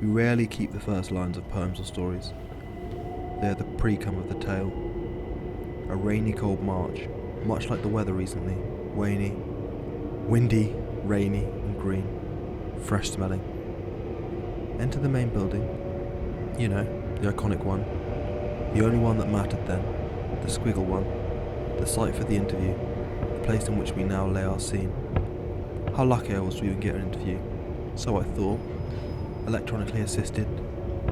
We rarely keep the first lines of poems or stories. They are the pre-cum of the tale. A rainy, cold March, much like the weather recently, windy, rainy and green, fresh smelling. Enter the main building, you know, the iconic one, the only one that mattered then, the squiggle one, the site for the interview, the place in which we now lay our scene. How lucky I was to even get an interview, so I thought. Electronically assisted,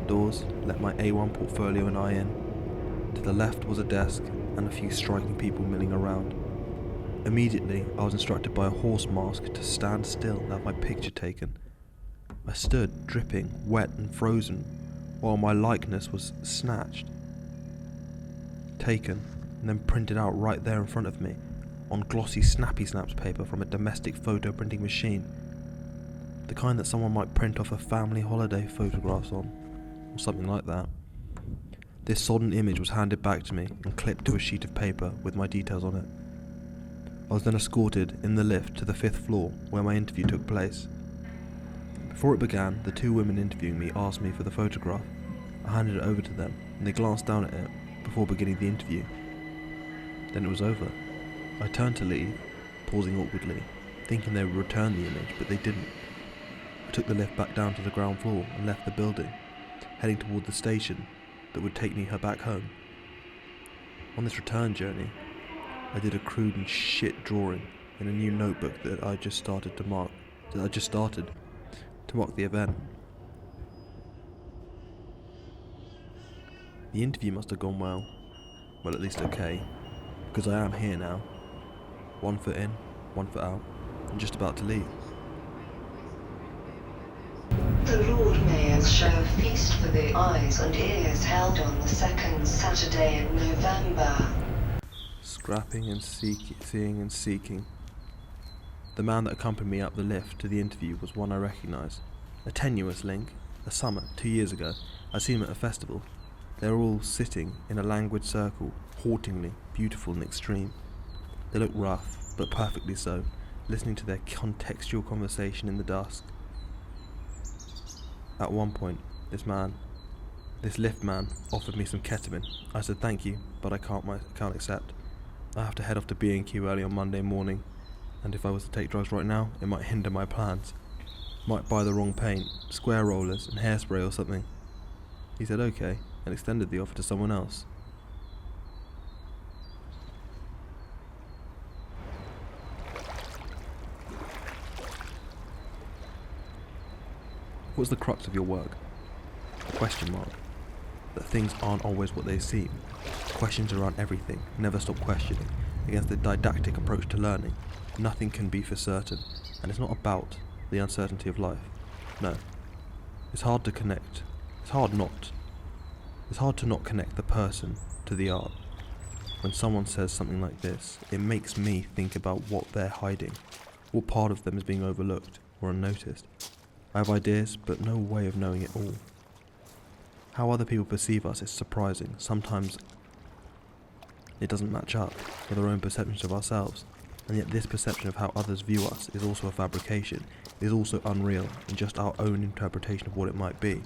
doors let my A1 portfolio and I in. To the left was a desk and a few striking people milling around. Immediately, I was instructed by a horse mask to stand still and have my picture taken. I stood, dripping, wet and frozen, while my likeness was snatched, taken, and then printed out right there in front of me, on glossy snappy snaps paper from a domestic photo printing machine. The kind that someone might print off a family holiday photographs on, or something like that. This sodden image was handed back to me and clipped to a sheet of paper with my details on it. I was then escorted in the lift to the 5th floor where my interview took place. Before it began, the 2 women interviewing me asked me for the photograph. I handed it over to them and they glanced down at it before beginning the interview. Then it was over. I turned to leave, pausing awkwardly, thinking they would return the image, but they didn't. I took the lift back down to the ground floor and left the building, heading toward the station that would take me back home. On this return journey, I did a crude and shit drawing in a new notebook that I just started to mark the event. The interview must have gone well, at least okay, because I am here now, 1 foot in, 1 foot out, and just about to leave. The Lord Mayor's Show Feast for the Eyes and Ears held on the 2nd Saturday in November. Scrapping and seeing and seeking. The man that accompanied me up the lift to the interview was one I recognised. A tenuous link, a summer, 2 years ago, I'd seen him at a festival. They were all sitting in a languid circle, hauntingly beautiful and extreme. They looked rough, but perfectly so, listening to their contextual conversation in the dusk. At one point, this lift man, offered me some ketamine. I said thank you, but I can't accept. I have to head off to B&Q early on Monday morning, and if I was to take drugs right now, it might hinder my plans. Might buy the wrong paint, square rollers, and hairspray or something. He said okay, and extended the offer to someone else. What's the crux of your work? A question mark. That things aren't always what they seem. Questions around everything, never stop questioning. Against the didactic approach to learning, nothing can be for certain, and it's not about the uncertainty of life. No. It's hard to not connect the person to the art. When someone says something like this, it makes me think about what they're hiding, what part of them is being overlooked or unnoticed. I have ideas, but no way of knowing it all. How other people perceive us is surprising. Sometimes it doesn't match up with our own perceptions of ourselves, and yet this perception of how others view us is also a fabrication, is also unreal, and just our own interpretation of what it might be.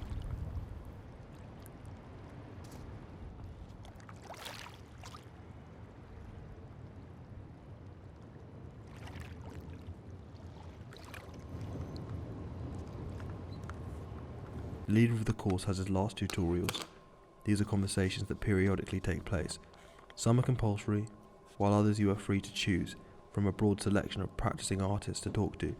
The leader of the course has his last tutorials. These are conversations that periodically take place. Some are compulsory, while others you are free to choose from a broad selection of practicing artists to talk to.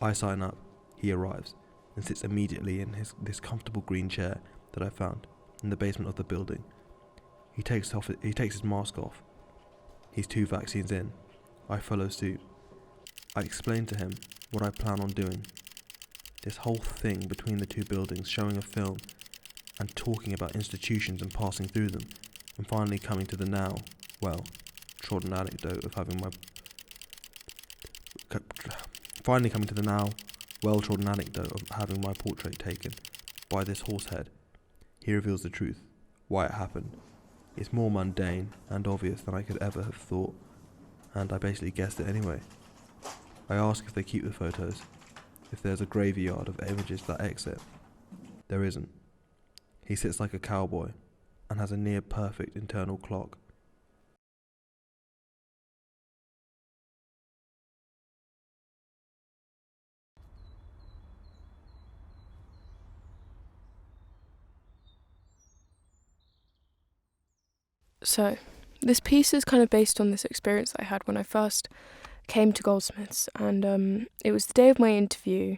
I sign up, he arrives, and sits immediately in this comfortable green chair that I found in the basement of the building. He takes his mask off. He's 2 vaccines in. I follow suit. I explain to him what I plan on doing. This whole thing between the 2 buildings, showing a film and talking about institutions and passing through them, and finally coming to the now, well-trodden anecdote of having my portrait taken by this horsehead. He reveals the truth, why it happened. It's more mundane and obvious than I could ever have thought, and I basically guessed it anyway. I ask if they keep the photos, if there's a graveyard of images that exit. There isn't. He sits like a cowboy and has a near perfect internal clock. So, this piece is kind of based on this experience I had when I first came to Goldsmiths, and it was the day of my interview,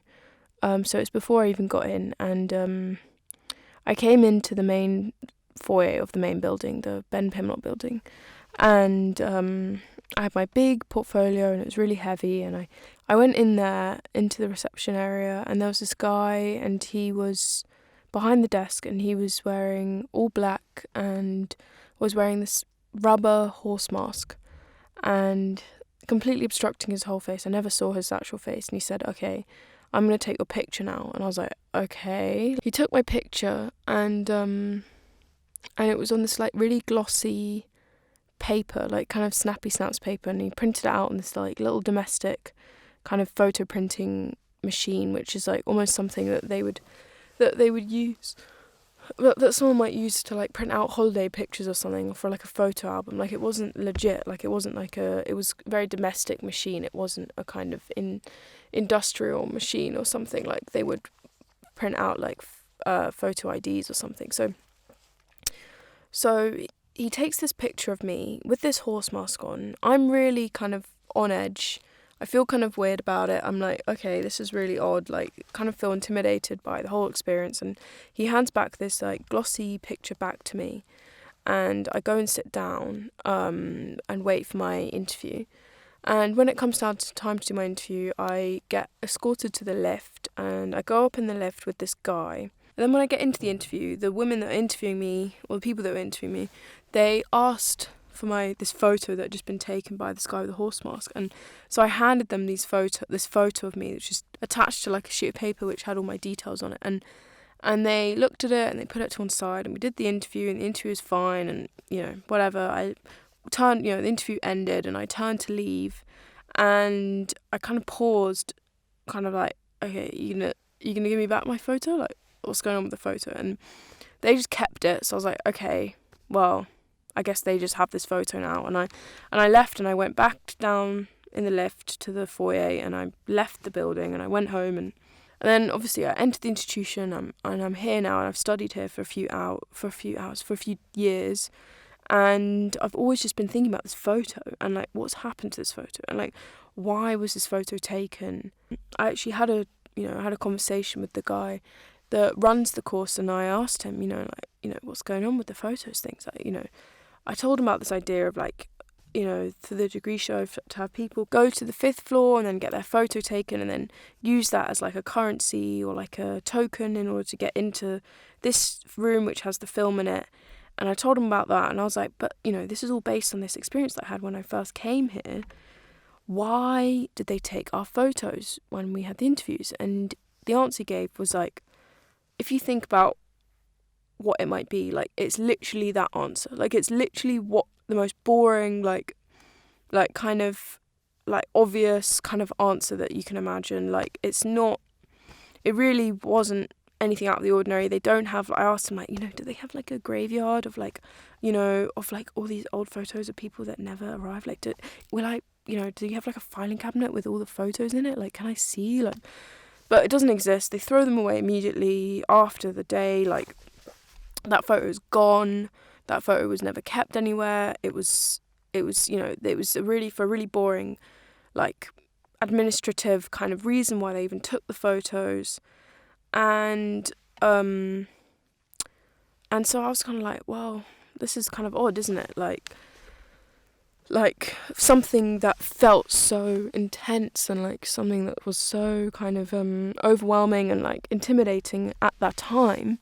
so it's before I even got in, and I came into the main foyer of the main building, the Ben Pimlott building, and I had my big portfolio and it was really heavy, and I went in there into the reception area, and there was this guy, and he was behind the desk, and he was wearing all black and was wearing this rubber horse mask and completely obstructing his whole face. I never saw his actual face, and he said, "Okay, I'm going to take your picture now." And I was like, "Okay." He took my picture, and it was on this like really glossy paper, like kind of snappy snaps paper, and he printed it out on this like little domestic kind of photo printing machine, which is like almost something that they would use, that someone might use to like print out holiday pictures or something, or for like a photo album. Like, it wasn't legit, like it wasn't like it was a very domestic machine. It wasn't a kind of industrial machine or something like they would print out like photo IDs or something. So he takes this picture of me with this horse mask on. I'm really kind of on edge. I feel kind of weird about it. I'm like, okay, this is really odd, like kind of feel intimidated by the whole experience. And he hands back this like glossy picture back to me, and I go and sit down and wait for my interview. And when it comes down to time to do my interview, I get escorted to the lift, and I go up in the lift with this guy. And then when I get into the interview, the women that are interviewing me, or the people that were interviewing me, they asked for this photo that had just been taken by this guy with a horse mask. And so I handed them this photo of me, which is attached to like a sheet of paper which had all my details on it. And they looked at it and they put it to one side, and we did the interview, and the interview was fine, and whatever. The interview ended, and I turned to leave, and I kind of paused, kind of like, okay, you gonna give me back my photo? Like, what's going on with the photo? And they just kept it. So I was like, okay, well, I guess they just have this photo now. And I left, and I went back down in the lift to the foyer, and I left the building, and I went home, and then obviously I entered the institution, and I'm here now, and I've studied here for a few years, and I've always just been thinking about this photo, and like, what's happened to this photo, and like, why was this photo taken? I actually had a conversation with the guy that runs the course, and I asked him, what's going on with the photos, things like, I told him about this idea of like, for the degree show, to have people go to the 5th floor and then get their photo taken, and then use that as like a currency or like a token in order to get into this room which has the film in it. And I told him about that, and I was like, but this is all based on this experience that I had when I first came here. Why did they take our photos when we had the interviews? And the answer he gave was like, if you think about what it might be, like, it's literally that answer. Like, it's literally what the most boring, like kind of like obvious kind of answer that you can imagine. Like, it really wasn't anything out of the ordinary. They don't have, I asked them, like, do they have like a graveyard of like, of like all these old photos of people that never arrived? Like, do you have like a filing cabinet with all the photos in it? Like, can I see? Like, but it doesn't exist. They throw them away immediately after the day. Like, that photo is gone. That photo was never kept anywhere. It was for a really boring, like, administrative kind of reason why they even took the photos. And so I was kind of like, well, this is kind of odd, isn't it? Like something that felt so intense, and like something that was so kind of overwhelming and like intimidating at that time,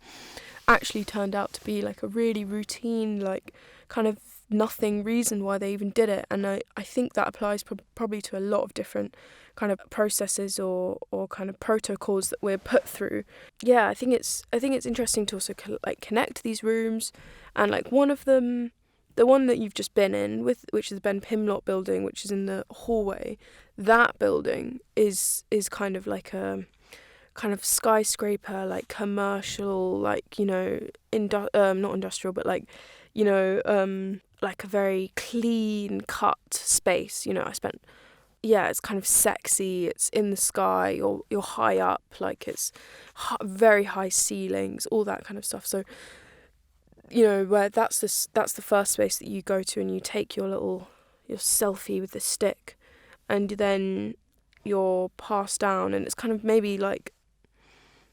actually turned out to be like a really routine, like kind of nothing reason why they even did it. And I think that applies probably to a lot of different kind of processes or kind of protocols that we're put through. Yeah, I think it's interesting to also connect these rooms, and like one of them, the one that you've just been in with, which is the Ben Pimlott building, which is in the hallway, that building is kind of like a kind of skyscraper, like commercial, like, you know, not industrial, but like, you know, like a very clean cut space. You know, it's kind of sexy, it's in the sky, you're high up, like it's very high ceilings, all that kind of stuff. So, you know, where that's the first space that you go to, and you take your selfie with the stick, and then you're passed down, and it's kind of maybe like,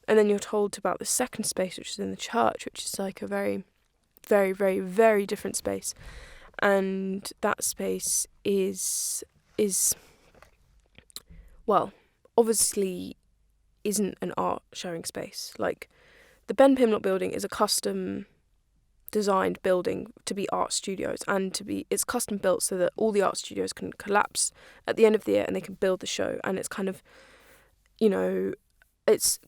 and then you're told about the second space, which is in the church, which is like a very, very, very, very different space. And that space is well, obviously isn't an art showing space. Like, the Ben Pimlott building is a custom designed building to be art studios, and it's custom built so that all the art studios can collapse at the end of the year and they can build the show. And it's kind of, you know, it's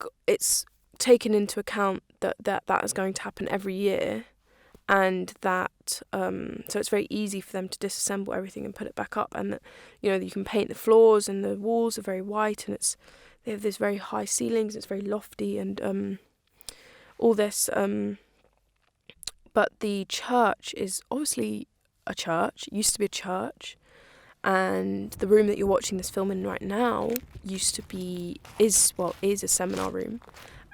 taken into account that is going to happen every year, and that so it's very easy for them to disassemble everything and put it back up. And that, you know, you can paint the floors, and the walls are very white, and they have this very high ceilings, it's very lofty, and all this. But the church is obviously a church. It used to be a church, and the room that you're watching this film in right now is a seminar room.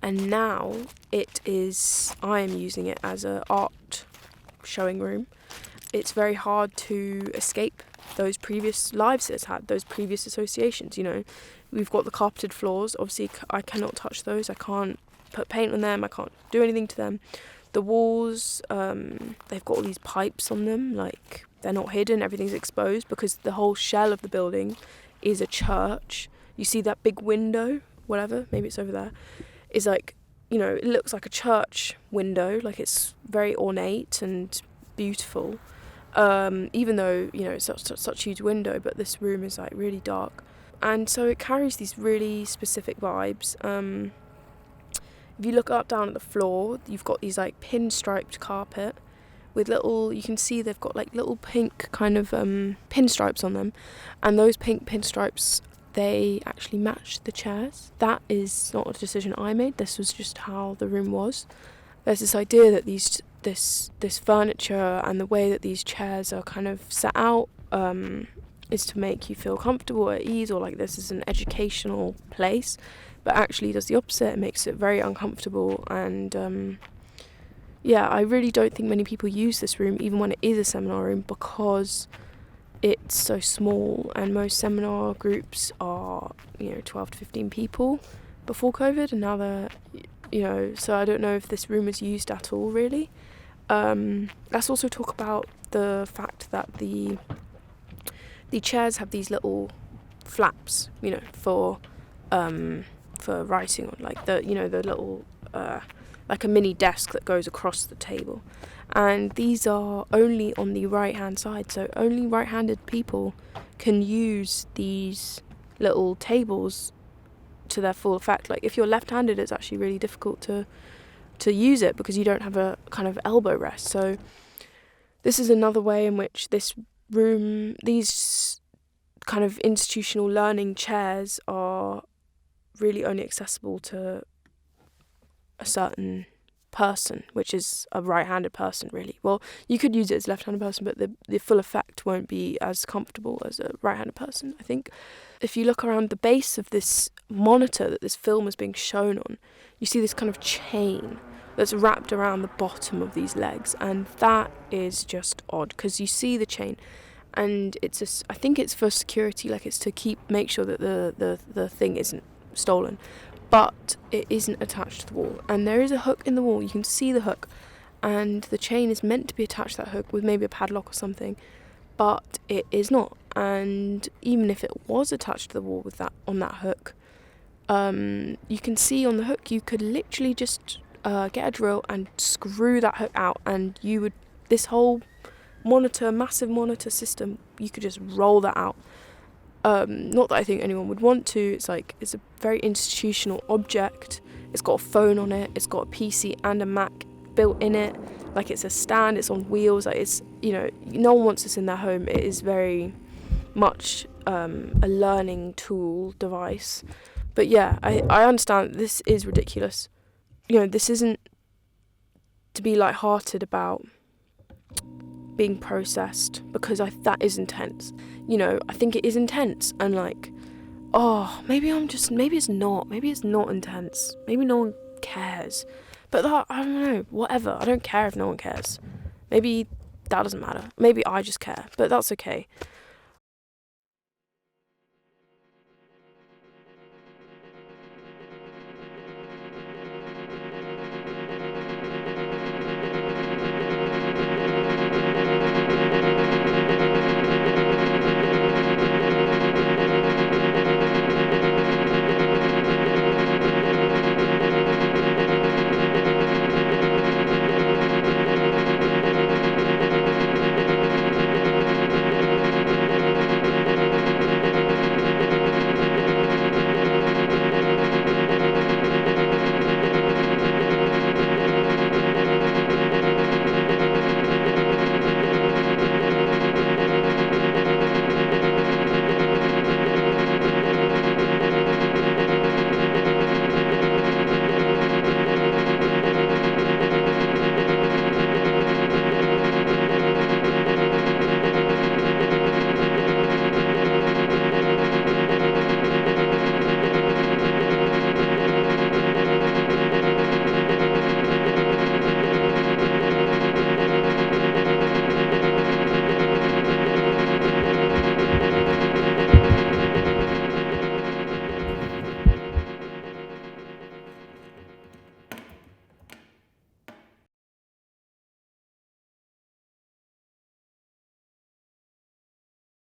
And now I am using it as an art showing room. It's very hard to escape those previous lives it's had, those previous associations. You know, we've got the carpeted floors. Obviously, I cannot touch those. I can't put paint on them. I can't do anything to them. The walls, they've got all these pipes on them. Like, they're not hidden. Everything's exposed because the whole shell of the building is a church. You see that big window, whatever, maybe it's over there, is like, you know, it looks like a church window, like it's very ornate and beautiful, even though, you know, it's such a huge window, but this room is like really dark, and so it carries these really specific vibes. If you look down at the floor, you've got these like pinstriped carpet with you can see they've got like little pink kind of pinstripes on them, and those pink pinstripes, they actually match the chairs. That is not a decision I made. This was just how the room was. There's this idea that this furniture and the way that these chairs are kind of set out is to make you feel comfortable, at ease, or like this is an educational place. But actually does the opposite. It makes it very uncomfortable. And I really don't think many people use this room, even when it is a seminar room, because it's so small, and most seminar groups are, you know, 12 to 15 people before COVID, and now they're, you know, so I don't know if this room is used at all, really. Let's also talk about the fact that the chairs have these little flaps, you know, for writing on, like the little like a mini desk that goes across the table. And these are only on the right-hand side, so only right-handed people can use these little tables to their full effect. Like, if you're left-handed, it's actually really difficult to use it because you don't have a kind of elbow rest. So this is another way in which this room, these kind of institutional learning chairs, are really only accessible to a certain person, which is a right-handed person, really. Well, you could use it as a left-handed person, but the full effect won't be as comfortable as a right-handed person, I think. If you look around the base of this monitor that this film is being shown on, you see this kind of chain that's wrapped around the bottom of these legs, and that is just odd, because you see the chain, and I think it's for security, like it's to make sure that the thing isn't stolen. But it isn't attached to the wall, and there is a hook in the wall. You can see the hook, and the chain is meant to be attached to that hook with maybe a padlock or something, but it is not. And even if it was attached to the wall on that hook, you can see on the hook you could literally just get a drill and screw that hook out, and this whole massive monitor system, you could just roll that out. Not that I think anyone would want to. It's a very institutional object. It's got a phone on it. It's got a PC and a Mac built in it. Like, it's a stand. It's on wheels. Like, it's, you know, no one wants this in their home. It is very much a learning tool device. But yeah, I understand this is ridiculous. You know, this isn't to be light-hearted about being processed, because that is intense. You know, I think it is intense, and like, oh, maybe it's not intense. Maybe no one cares. But that, I don't know, whatever. I don't care if no one cares. Maybe that doesn't matter. Maybe I just care, but that's okay.